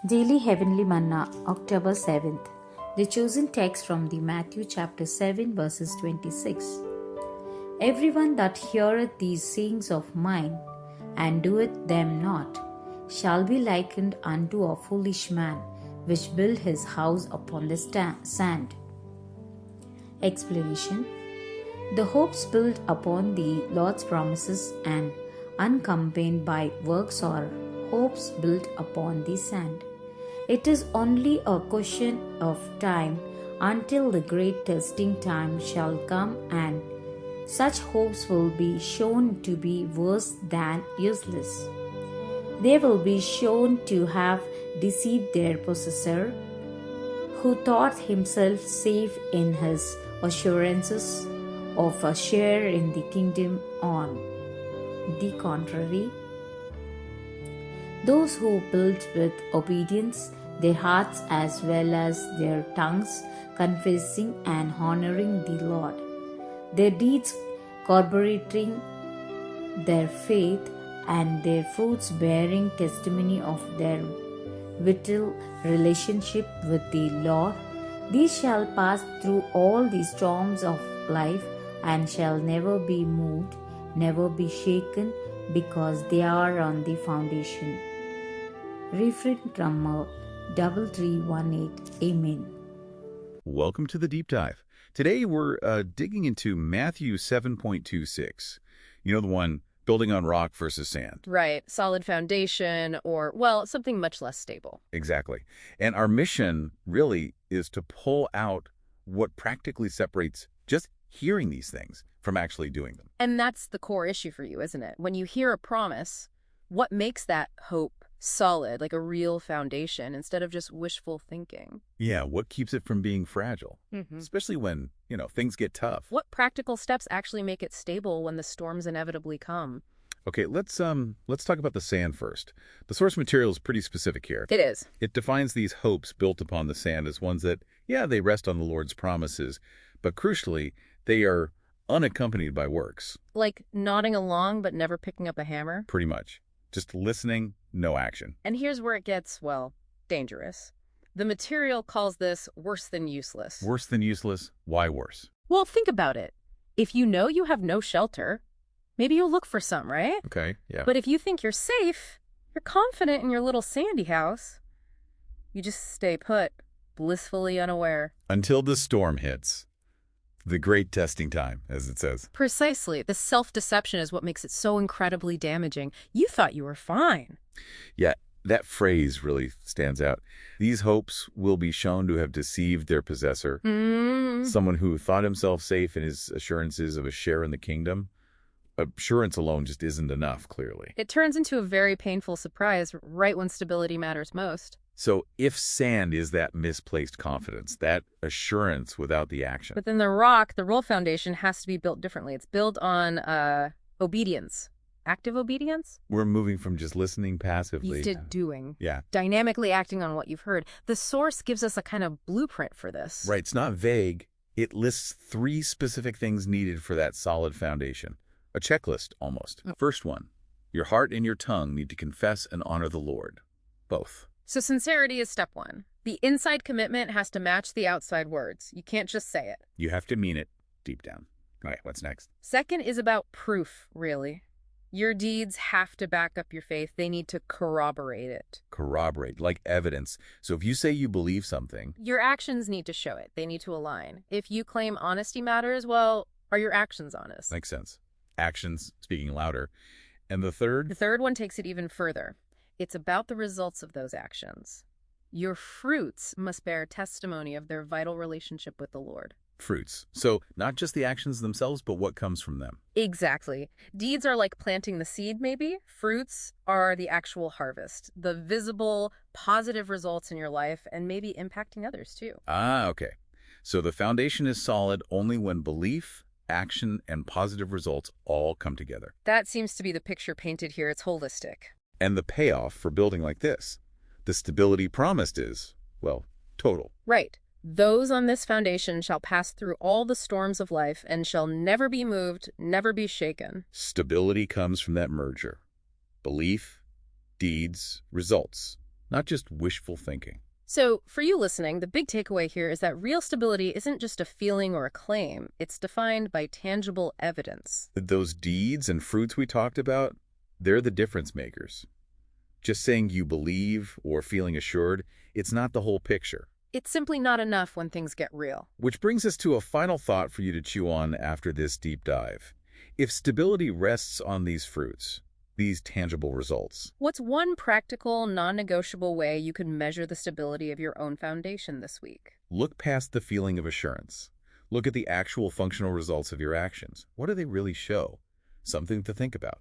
Daily Heavenly Manna, October 7th. The chosen text from the Matthew chapter 7 verses 26. Everyone that heareth these sayings of mine, and doeth them not, shall be likened unto a foolish man, which built his house upon the sand. Explanation. The hopes built upon the Lord's promises and unaccompanied by works are hopes built upon the sand. It is only a question of time until the great testing time shall come, and such hopes will be shown to be worse than useless. They will be shown to have deceived their possessor, who thought himself safe in his assurances of a share in the kingdom. On the contrary, those who build with obedience their hearts as well as their tongues, confessing and honoring the Lord, their deeds corroborating their faith, and their fruits bearing testimony of their vital relationship with the Lord, these shall pass through all the storms of life and shall never be moved, never be shaken, because they are on the foundation. Refrain from 3318. Amen. Welcome to the Deep Dive. Today we're digging into Matthew 7.26. You know, the one building on rock versus sand. Right. Solid foundation or, well, something much less stable. Exactly. And our mission really is to pull out what practically separates just hearing these things from actually doing them. And that's the core issue for you, isn't it? When you hear a promise, what makes that hope solid, like a real foundation, instead of just wishful thinking? Yeah, what keeps it from being fragile? Especially when, things get tough. What practical steps actually make it stable when the storms inevitably come? Okay, let's talk about the sand first. The source material is pretty specific here. It is. It defines these hopes built upon the sand as ones that, they rest on the Lord's promises, but crucially, they are unaccompanied by works. Like nodding along but never picking up a hammer? Pretty much. Just listening, no action. And here's where it gets, well, dangerous. The material calls this worse than useless. Worse than useless? Why worse? Well, think about it. If you know you have no shelter, maybe you'll look for some, right? Okay, yeah. But if you think you're safe, you're confident in your little sandy house, you just stay put, blissfully unaware. Until the storm hits. The great testing time, as it says. Precisely. The self-deception is what makes it so incredibly damaging. You thought you were fine. Yeah, that phrase really stands out. These hopes will be shown to have deceived their possessor. Someone who thought himself safe in his assurances of a share in the kingdom. Assurance alone just isn't enough, clearly. It turns into a very painful surprise right when stability matters most. So if sand is that misplaced confidence, that assurance without the action. But then the rock, the real foundation, has to be built differently. It's built on obedience. Active obedience? We're moving from just listening passively to doing. Yeah. Dynamically acting on what you've heard. The source gives us a kind of blueprint for this. Right. It's not vague. It lists 3 specific things needed for that solid foundation. A checklist, almost. First one, your heart and your tongue need to confess and honor the Lord. Both. So sincerity is step 1. The inside commitment has to match the outside words. You can't just say it. You have to mean it deep down. All right, what's next? Second is about proof, really. Your deeds have to back up your faith. They need to corroborate it. Corroborate, like evidence. So if you say you believe something, your actions need to show it. They need to align. If you claim honesty matters, well, are your actions honest? Makes sense. Actions speaking louder. And the third? The third one takes it even further. It's about the results of those actions. Your fruits must bear testimony of their vital relationship with the Lord. Fruits. So not just the actions themselves, but what comes from them. Exactly. Deeds are like planting the seed, maybe. Fruits are the actual harvest, the visible, positive results in your life, and maybe impacting others too. Ah, okay. So the foundation is solid only when belief, action, and positive results all come together. That seems to be the picture painted here. It's holistic. And the payoff for building like this, the stability promised is, well, total. Right. Those on this foundation shall pass through all the storms of life and shall never be moved, never be shaken. Stability comes from that merger. Belief, deeds, results. not just wishful thinking. So, for you listening, the big takeaway here is that real stability isn't just a feeling or a claim. It's defined by tangible evidence. Those deeds and fruits we talked about, they're the difference makers. Just saying you believe or feeling assured, it's not the whole picture. It's simply not enough when things get real. Which brings us to a final thought for you to chew on after this deep dive. If stability rests on these fruits, these tangible results, What's one practical, non-negotiable way you can measure the stability of your own foundation this week? look past the feeling of assurance. Look at the actual functional results of your actions. What do they really show? Something to think about.